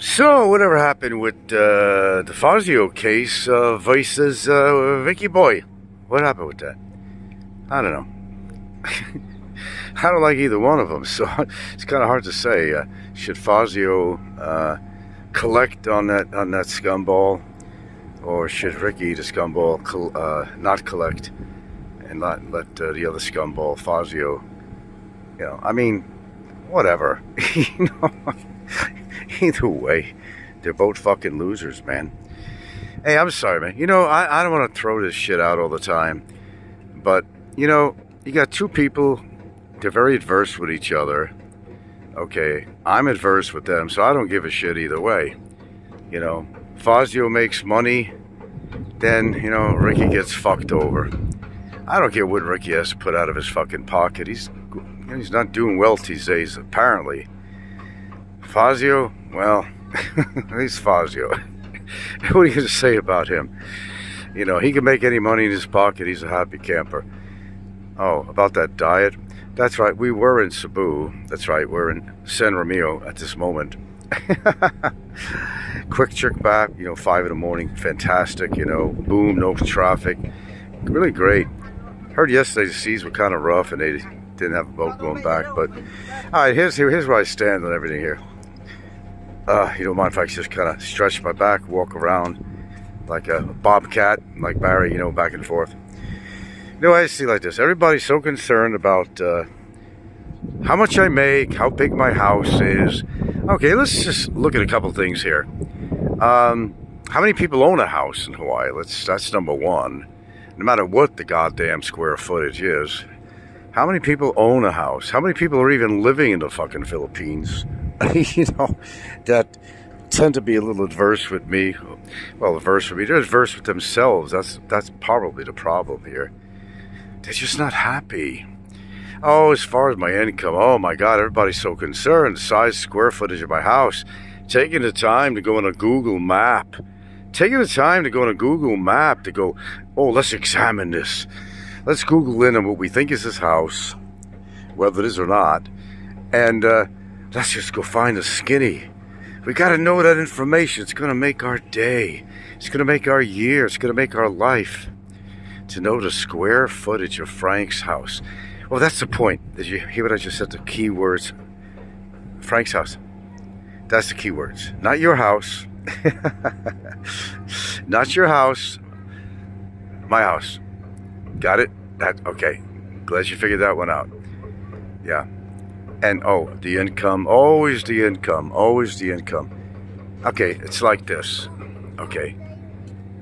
So, whatever happened with the Fazio case versus Vicky Boy? What happened with that? I don't know. I don't like either one of them, so it's kind of hard to say. Should Fazio collect on that scumball, or should Ricky, the scumball, not collect and not let the other scumball, Fazio, I mean, whatever. you know, Either way, they're both fucking losers, man. Hey, I'm sorry, man. I don't want to throw this shit out all the time, but, you got two people, they're very adverse with each other. Okay, I'm adverse with them, so I don't give a shit either way. Fazio makes money, then, Ricky gets fucked over. I don't care what Ricky has to put out of his fucking pocket. He's not doing well these days, apparently. Fazio, well, he's Fazio. What are you going to say about him? He can make any money in his pocket. He's a happy camper. Oh, about that diet? That's right, we were in Cebu. That's right, we're in San Romeo at this moment. Quick trip back, 5 in the morning. Fantastic, boom, no traffic. Really great. Heard yesterday the seas were kind of rough and they didn't have a boat going back. But, all right, here's where I stand on everything here. You don't mind if I just kind of stretch my back, walk around like a bobcat, like Barry, back and forth. I see like this. Everybody's so concerned about how much I make, how big my house is. Okay, let's just look at a couple things here. How many people own a house in Hawaii? That's number one. No matter what the goddamn square footage is. How many people own a house? How many people are even living in the fucking Philippines? That tend to be a little adverse with me. Well, adverse with me. They're adverse with themselves. That's probably the problem here. They're just not happy. Oh, as far as my income, oh my God, everybody's so concerned. Size, square footage of my house. Taking the time to go on a Google map. To go, oh, let's examine this. Let's Google in on what we think is this house, whether it is or not. And let's just go find a skinny. We got to know that information. It's going to make our day. It's going to make our year. It's going to make our life. To know the square footage of Frank's house. Well, that's the point. Did you hear what I just said? The key words. Frank's house. That's the key words. Not your house. Not your house. My house. Got it? Okay. Glad you figured that one out. Yeah. And the income. Always the income. Okay, it's like this. Okay.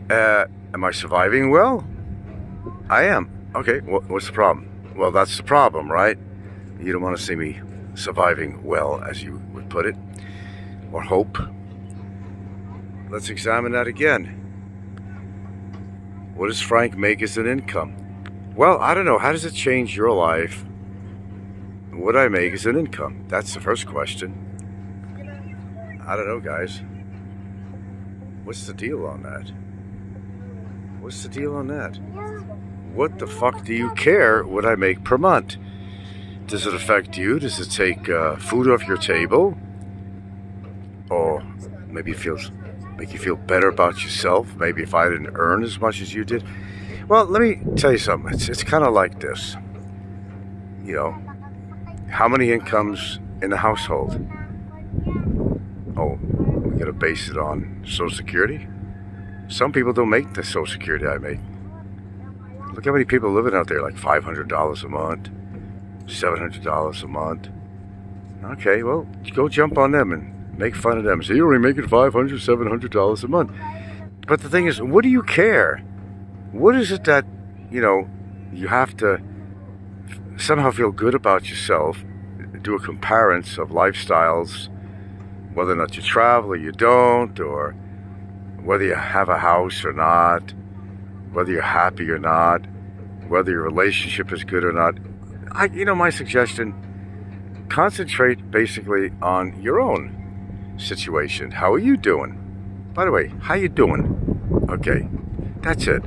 Am I surviving well? I am. Okay, what's the problem? Well, that's the problem, right? You don't want to see me surviving well, as you would put it, or hope. Let's examine that again. What does Frank make as an income? Well, I don't know. How does it change your life? What I make as an income? That's the first question. I don't know, guys. What's the deal on that? What the fuck do you care what I make per month? Does it affect you? Does it take food off your table? Or maybe make you feel better about yourself? Maybe if I didn't earn as much as you did? Well, let me tell you something. It's kind of like this. How many incomes in a household? Oh, we gotta base it on Social Security? Some people don't make the Social Security I make. Look how many people living out there, like $500 a month, $700 a month. Okay, well, go jump on them and make fun of them. Say, you're only making $500, $700 a month. But the thing is, what do you care? What is it that, you have to somehow feel good about yourself, do a comparison of lifestyles, whether or not you travel or you don't, or whether you have a house or not, whether you're happy or not, whether your relationship is good or not. My suggestion, concentrate basically on your own situation. How are you doing? By the way, how you doing? Okay, that's it.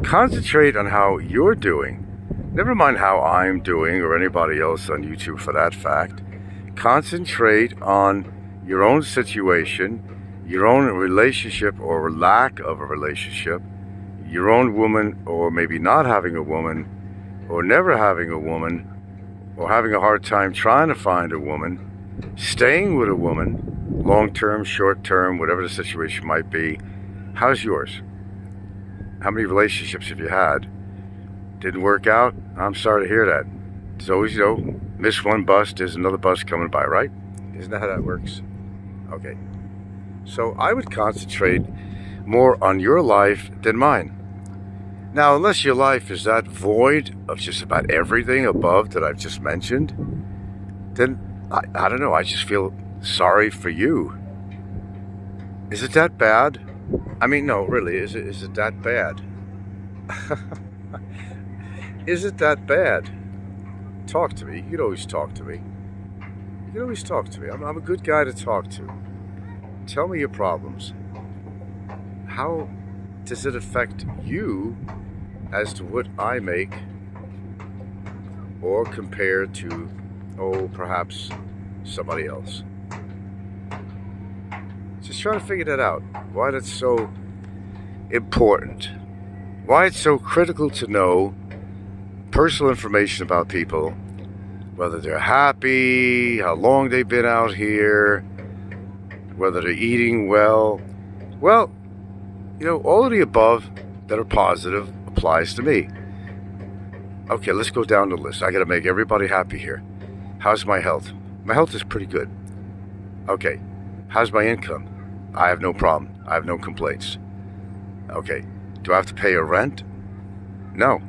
Concentrate on how you're doing. Never mind how I'm doing or anybody else on YouTube for that fact. Concentrate on your own situation, your own relationship or lack of a relationship, your own woman, or maybe not having a woman, or never having a woman, or having a hard time trying to find a woman, staying with a woman, long term, short term, whatever the situation might be. How's yours? How many relationships have you had? Didn't work out? I'm sorry to hear that. It's always, miss one bus, there's another bus coming by, right? Isn't that how that works? Okay. So I would concentrate more on your life than mine. Now, unless your life is that void of just about everything above that I've just mentioned, then I don't know, I just feel sorry for you. Is it that bad? I mean, no, really, is it that bad? Is it that bad? Talk to me. You can always talk to me. You can always talk to me. I'm a good guy to talk to. Tell me your problems. How does it affect you as to what I make, or compared to, perhaps somebody else? Just trying to figure that out. Why that's so important. Why it's so critical to know personal information about people, whether they're happy, how long they've been out here, whether they're eating well. Well, all of the above that are positive applies to me. Okay, let's go down the list. I got to make everybody happy here. How's my health? My health is pretty good. Okay, how's my income? I have no problem. I have no complaints. Okay, do I have to pay a rent? No.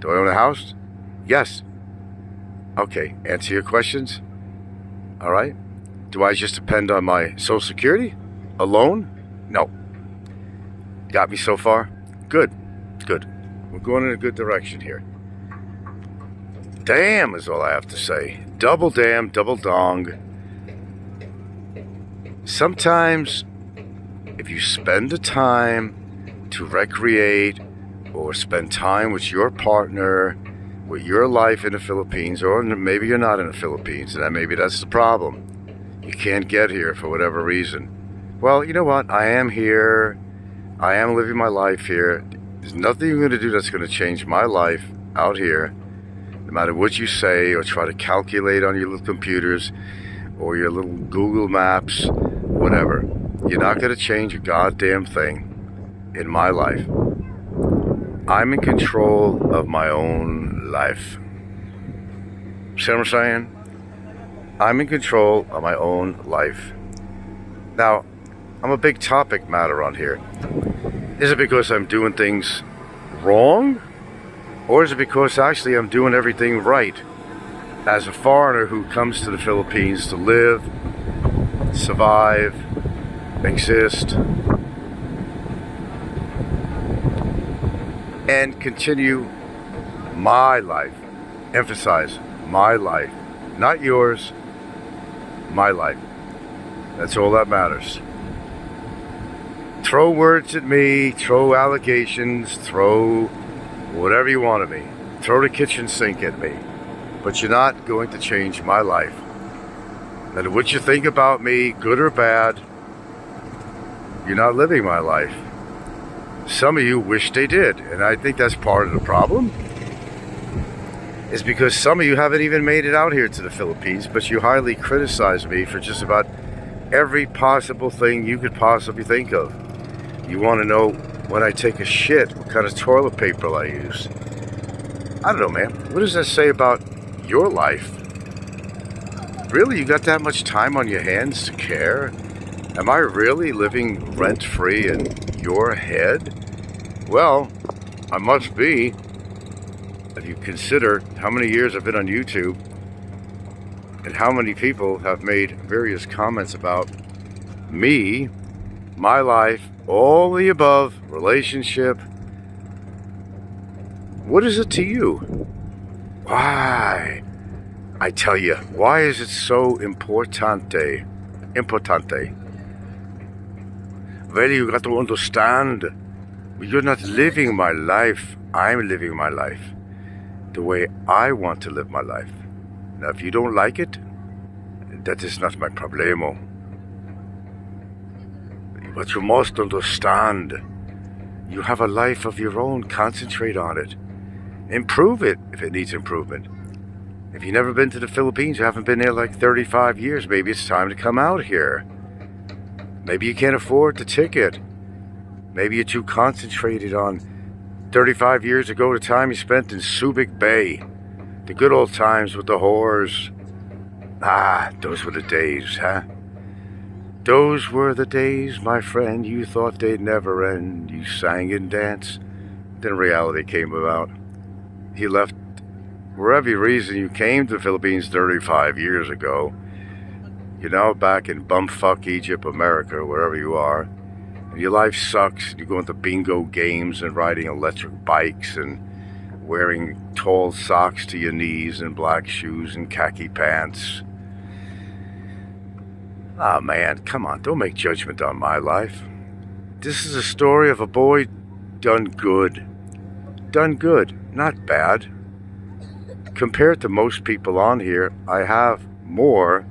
Do I own a house? Yes. Okay, answer your questions. All right. Do I just depend on my Social Security alone? No. Got me so far? Good. Good. We're going in a good direction here. Damn is all I have to say. Double damn, double dong. Sometimes, if you spend the time to recreate or spend time with your partner, with your life in the Philippines, or maybe you're not in the Philippines, and maybe that's the problem. You can't get here for whatever reason. Well, you know what? I am here. I am living my life here. There's nothing you're going to do that's going to change my life out here, no matter what you say or try to calculate on your little computers or your little Google Maps, whatever. You're not going to change a goddamn thing in my life. I'm in control of my own life. See what I'm saying? I'm in control of my own life. Now, I'm a big topic matter on here. Is it because I'm doing things wrong? Or is it because actually I'm doing everything right? As a foreigner who comes to the Philippines to live, survive, exist, and continue my life. Emphasize my life. Not yours, my life. That's all that matters. Throw words at me, throw allegations, throw whatever you want at me. Throw the kitchen sink at me. But you're not going to change my life. No matter what you think about me, good or bad, you're not living my life. Some of you wish they did, and I think that's part of the problem. Is because some of you haven't even made it out here to the Philippines, but you highly criticize me for just about every possible thing you could possibly think of. You want to know when I take a shit, what kind of toilet paper I use. I don't know, man. What does that say about your life? Really, you got that much time on your hands to care? Am I really living rent-free in your head? Well, I must be. If you consider how many years I've been on YouTube and how many people have made various comments about me, my life, all the above, relationship. What is it to you? Why? I tell you, why is it so importante? Importante. Well, you got to understand, you're not living my life. I'm living my life the way I want to live my life. Now, if you don't like it, that is not my problemo. But you must understand, you have a life of your own. Concentrate on it. Improve it if it needs improvement. If you've never been to the Philippines, you haven't been there like 35 years, maybe it's time to come out here. Maybe you can't afford the ticket. Maybe you're too concentrated on 35 years ago, the time you spent in Subic Bay. The good old times with the whores. Ah, those were the days, huh? Those were the days, my friend, you thought they'd never end. You sang and danced. Then reality came about. He left for every reason you came to the Philippines 35 years ago. You're now back in bumfuck Egypt, America, wherever you are. And your life sucks. You're going to bingo games and riding electric bikes and wearing tall socks to your knees and black shoes and khaki pants. Ah, man, come on, don't make judgment on my life. This is a story of a boy done good. Done good, not bad. Compared to most people on here, I have more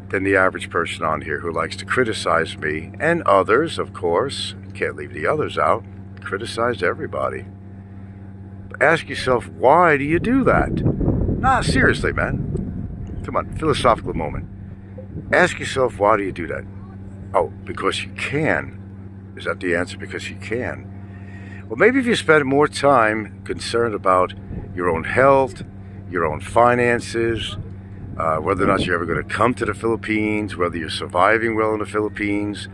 than the average person on here who likes to criticize me and others, of course. Can't leave the others out. Criticize everybody. Ask yourself, why do you do that? Nah, seriously, man. Come on, philosophical moment. Ask yourself, why do you do that? Oh, because you can. Is that the answer? Because you can. Well, maybe if you spend more time concerned about your own health, your own finances, whether or not you're ever going to come to the Philippines, whether you're surviving well in the Philippines,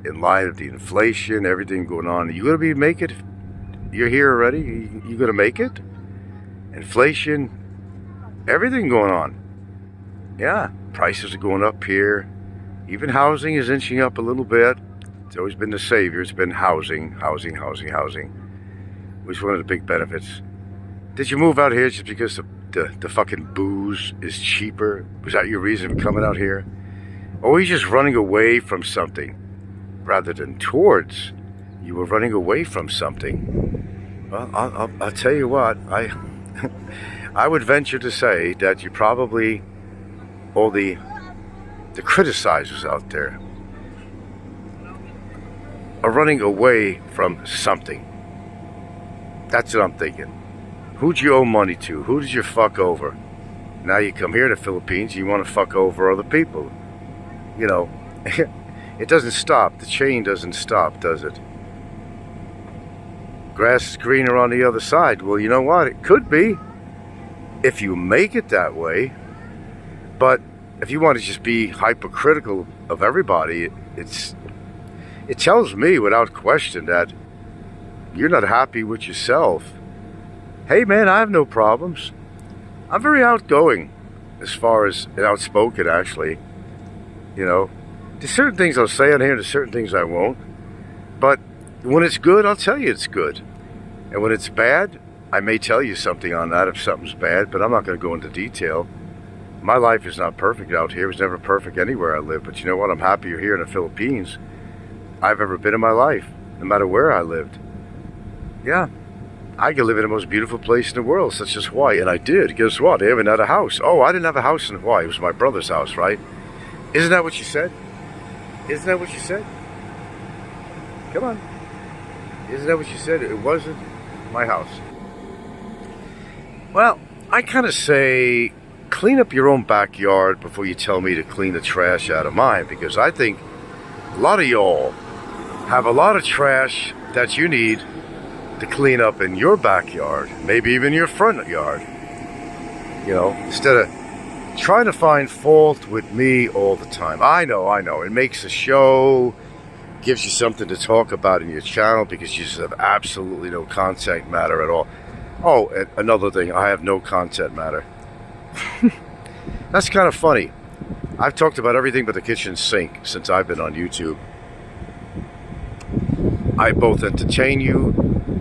in light of the inflation, everything going on, you going to be make it? You're here already? You going to make it? Inflation, everything going on. Yeah, prices are going up here. Even housing is inching up a little bit. It's always been the savior. It's been housing. It was one of the big benefits. Did you move out here just because the fucking booze is cheaper? Was that your reason for coming out here? Or were you just running away from something rather than towards? You were running away from something. Well, I'll tell you what. I would venture to say that you probably, all the criticizers out there, are running away from something. That's what I'm thinking. Who'd you owe money to? Who did you fuck over? Now you come here to the Philippines, you want to fuck over other people. You know, it doesn't stop. The chain doesn't stop, does it? Grass is greener on the other side. Well, you know what? It could be if you make it that way. But if you want to just be hypercritical of everybody, it tells me without question that you're not happy with yourself. Hey man, I have no problems. I'm very outgoing as far as outspoken, actually. You know, there's certain things I'll say on here, there's certain things I won't. But when it's good, I'll tell you it's good. And when it's bad, I may tell you something on that if something's bad, but I'm not going to go into detail. My life is not perfect out here. It was never perfect anywhere I live. But you know what? I'm happier here in the Philippines I've ever been in my life, no matter where I lived. Yeah, I could live in the most beautiful place in the world, such as Hawaii, and I did. Guess what? I even had a house. Oh, I didn't have a house in Hawaii. It was my brother's house, right? Isn't that what you said? Isn't that what you said? Come on. Isn't that what you said? It wasn't my house. Well, I kind of say, clean up your own backyard before you tell me to clean the trash out of mine, because I think a lot of y'all have a lot of trash that you need to clean up in your backyard, maybe even your front yard. You know, instead of trying to find fault with me all the time. I know, it makes a show, gives you something to talk about in your channel because you just have absolutely no content matter at all. Oh, and another thing, I have no content matter. That's kind of funny. I've talked about everything but the kitchen sink since I've been on YouTube. I both entertain you,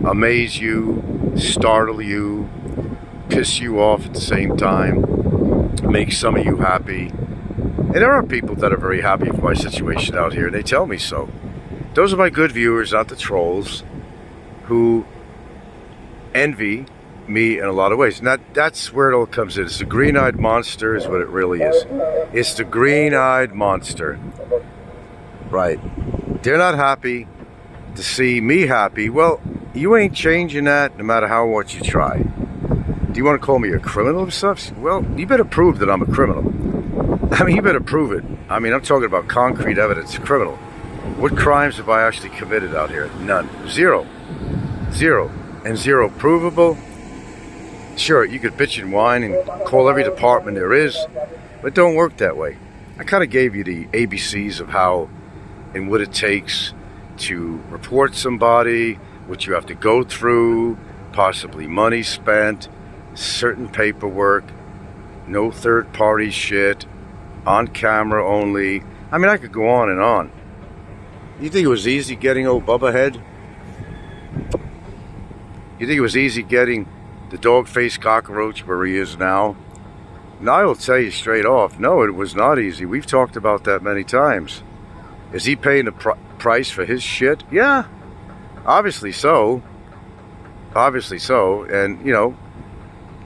amaze you, startle you, piss you off at the same time, make some of you happy. And there are people that are very happy with my situation out here, and they tell me so. Those are my good viewers, not the trolls, who envy me in a lot of ways. And that's where it all comes in. It's the green-eyed monster is what it really is. It's the green-eyed monster. Right. They're not happy to see me happy. Well, you ain't changing that no matter how much you try. Do you want to call me a criminal or stuff? Well, you better prove that I'm a criminal. I mean, you better prove it. I mean, I'm talking about concrete evidence. Criminal. What crimes have I actually committed out here? None. Zero. Zero. And zero provable. Sure, you could bitch and whine and call every department there is, but it don't work that way. I kind of gave you the ABCs of how and what it takes to report somebody, what you have to go through, possibly money spent, certain paperwork, no third-party shit, on camera only. I mean, I could go on and on. You think it was easy getting old Bubba Head? You think it was easy getting the dog-faced cockroach where he is now? And I will tell you straight off, no, it was not easy. We've talked about that many times. Is he paying the price for his shit? Yeah, obviously so. Obviously so. And, you know,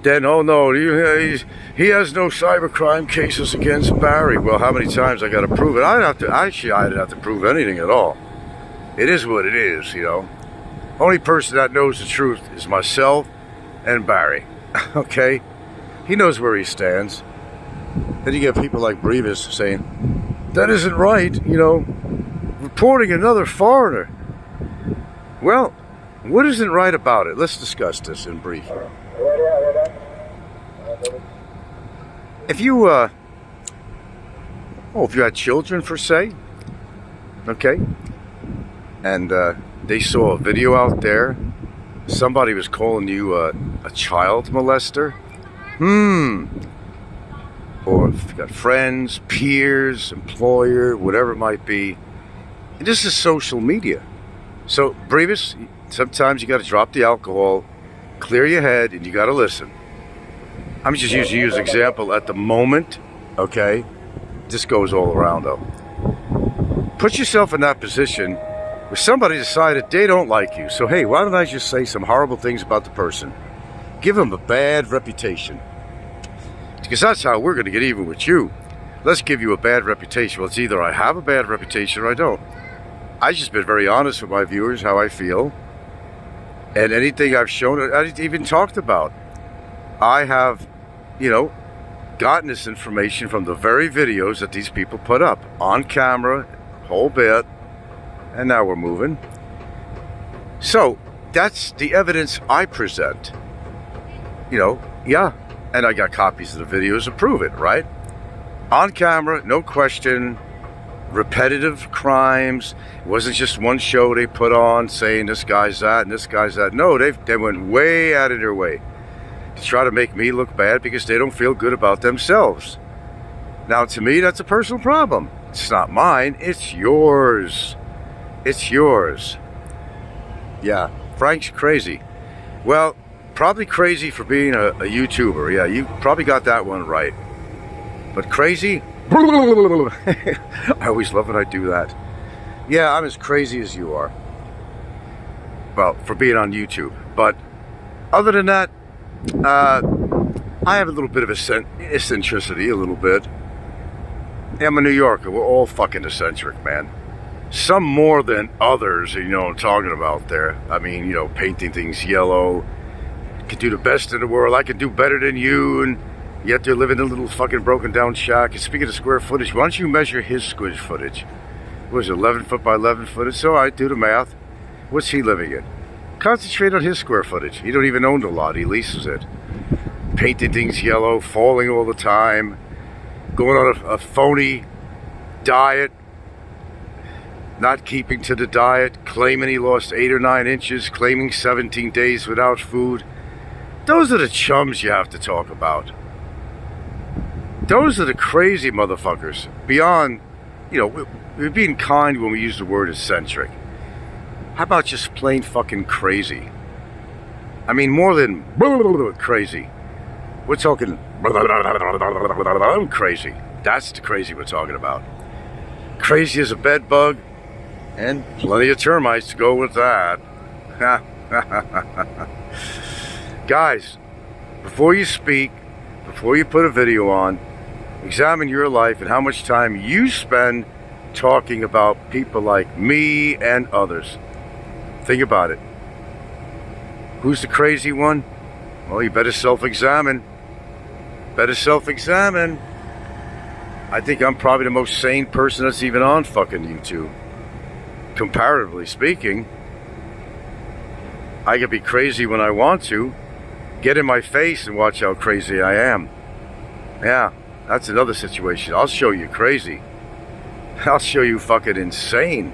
then, oh no, he has no cybercrime cases against Barry. Well, how many times I got to prove it? I didn't have to prove anything at all. It is what it is, you know. Only person that knows the truth is myself and Barry. Okay? He knows where he stands. Then you get people like Brevis saying, that isn't right, you know, reporting another foreigner. Well, what isn't right about it? Let's discuss this in brief. If you, if you had children, per se, okay, and they saw a video out there, somebody was calling you a child molester, or if you got friends, peers, employer, whatever it might be, and this is social media. So, Brevis, sometimes you got to drop the alcohol, clear your head, and you got to listen. I'm just using you as an example at the moment, okay? This goes all around, though. Put yourself in that position where somebody decided they don't like you. So, hey, why don't I just say some horrible things about the person? Give them a bad reputation. Because that's how we're going to get even with you. Let's give you a bad reputation. Well, it's either I have a bad reputation or I don't. I've just been very honest with my viewers, how I feel. And anything I've shown, I even talked about. I have, you know, gotten this information from the very videos that these people put up. On camera, whole bit. And now we're moving. So, that's the evidence I present. You know, yeah. And I got copies of the videos to prove it, right? On camera, no question. Repetitive crimes. It wasn't just one show they put on saying this guy's that and this guy's that. No, they went way out of their way to try to make me look bad because they don't feel good about themselves. Now, to me, that's a personal problem. It's not mine. It's yours. It's yours. Yeah, Frank's crazy. Well, probably crazy for being a YouTuber. Yeah, you probably got that one right. But crazy? I always love when I do that. Yeah, I'm as crazy as you are. Well, for being on YouTube. But other than that, I have a little bit of eccentricity, a little bit. Yeah, I'm a New Yorker. We're all fucking eccentric, man. Some more than others, you know what I'm talking about there. I mean, you know, painting things yellow. Can do the best in the world. I can do better than you, and yet they're living in a little fucking broken down shack. And speaking of square footage, why don't you measure his square footage? What was it, 11 foot by 11 foot? So I do the math. What's he living in? Concentrate on his square footage. He don't even own the lot. He leases it. Painting things yellow, falling all the time, going on a phony diet, not keeping to the diet, claiming he lost 8 or 9 inches, claiming 17 days without food. Those are the chums you have to talk about. Those are the crazy motherfuckers. Beyond, you know, we're being kind when we use the word eccentric. How about just plain fucking crazy? I mean, more than crazy. We're talking crazy. That's the crazy we're talking about. Crazy as a bed bug, and plenty of termites to go with that. Guys, before you speak, before you put a video on, examine your life and how much time you spend talking about people like me and others. Think about it. Who's the crazy one? Well, you better self-examine. Better self-examine. I think I'm probably the most sane person that's even on fucking YouTube. Comparatively speaking. I can be crazy when I want to. Get in my face and watch how crazy I am. Yeah, that's another situation. I'll show you crazy. I'll show you fucking insane.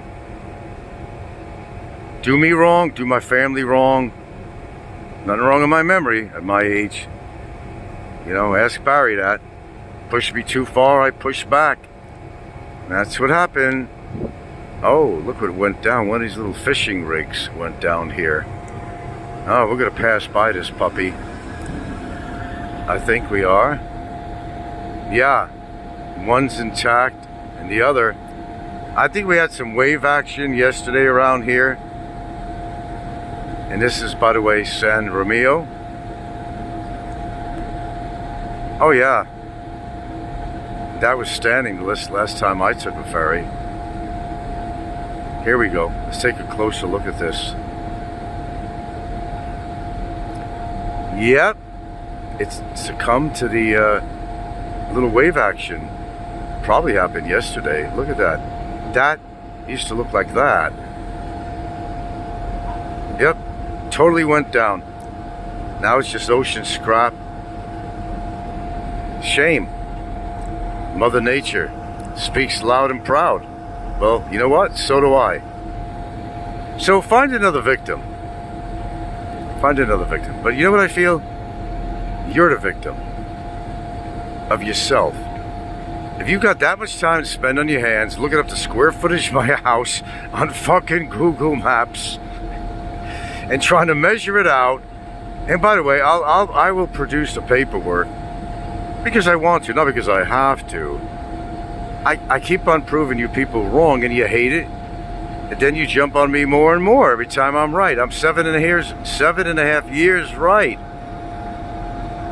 Do me wrong, do my family wrong. Nothing wrong in my memory at my age. You know, ask Barry that. Push me too far, I push back. That's what happened. Oh, look what went down. One of these little fishing rigs went down here. Oh, we're going to pass by this puppy. I think we are. Yeah, one's intact and the other. I think we had some wave action yesterday around here. And this is, by the way, San Romeo. Oh yeah. That was standing the last time I took a ferry. Here we go. Let's take a closer look at this. Yep. It's succumbed to the little wave action. Probably happened yesterday. Look at that. That used to look like that. Yep. Totally went down. Now it's just ocean scrap. Shame. Mother Nature speaks loud and proud. Well, you know what? So do I. So find another victim. Find another victim. But you know what I feel? You're the victim of yourself. If you've got that much time to spend on your hands looking up the square footage of my house on fucking Google Maps and trying to measure it out, and by the way, I will produce the paperwork because I want to, not because I have to. I keep on proving you people wrong, and you hate it, and then you jump on me more and more every time I'm right. I'm 7.5 years right.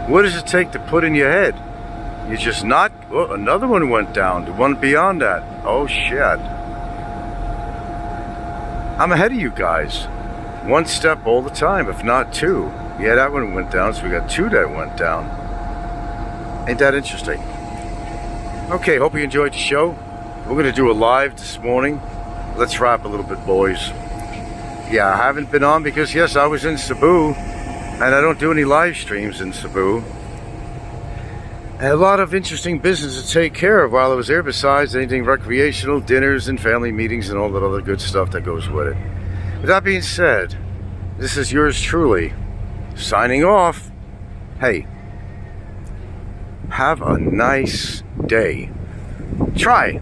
What does it take to put in your head? You just not. Oh, another one went down. The one beyond that. Oh shit. I'm ahead of you guys. One step all the time, if not two. Yeah, that one went down, so we got two that went down. Ain't that interesting? Okay, hope you enjoyed the show. We're going to do a live this morning. Let's wrap a little bit, boys. Yeah, I haven't been on because, yes, I was in Cebu, and I don't do any live streams in Cebu. And a lot of interesting business to take care of while I was there, besides anything recreational, dinners and family meetings and all that other good stuff that goes with it. With that being said, this is yours truly, signing off. Hey, have a nice day. Try.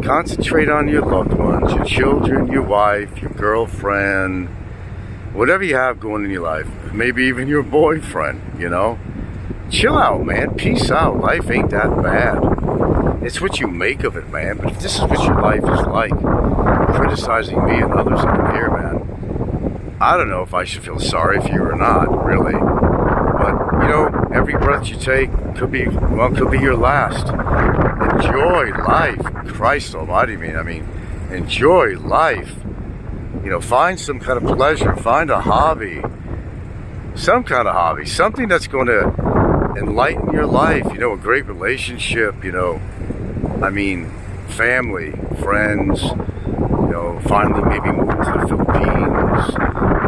Concentrate on your loved ones, your children, your wife, your girlfriend, whatever you have going in your life. Maybe even your boyfriend, you know. Chill out, man. Peace out. Life ain't that bad. It's what you make of it, man. But if this is what your life is like, criticizing me and others out here, man, I don't know if I should feel sorry for you or not, really. But, you know, every breath you take could be your last. Enjoy life. Christ almighty, I mean, enjoy life. You know, find some kind of pleasure. Find a hobby. Some kind of hobby. Something that's going to enlighten your life. You know, a great relationship, you know. I mean, family, friends. You know, finally maybe move to the Philippines.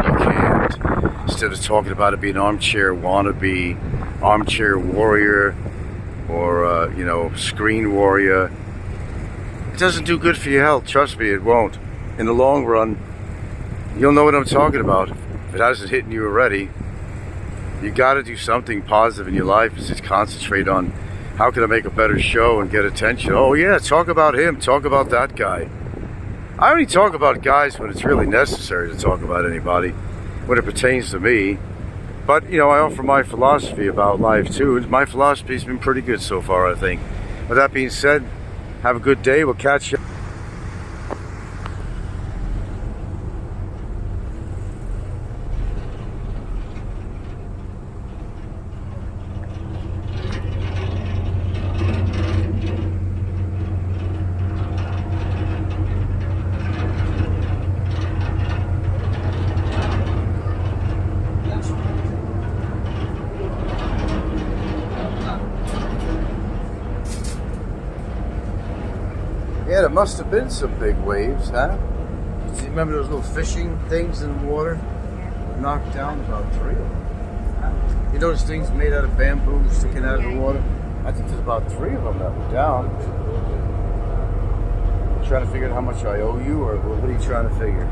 You can't. Instead of talking about it being armchair wannabe, armchair warrior, or, you know, screen warrior. It doesn't do good for your health. Trust me, it won't. In the long run, you'll know what I'm talking about. If it hasn't hit you already, you got to do something positive in your life. Just concentrate on how can I make a better show and get attention. Oh yeah, talk about him. Talk about that guy. I only talk about guys when it's really necessary to talk about anybody, when it pertains to me. But, you know, I offer my philosophy about life too. And my philosophy's been pretty good so far, I think. With that being said, have a good day. We'll catch you. Yeah, there must have been some big waves, huh? Do you remember those little fishing things in the water? Knocked down about 3 of them. You know those things made out of bamboo sticking out of the water? I think there's about 3 of them that were down. Trying to figure out how much I owe you, or what are you trying to figure?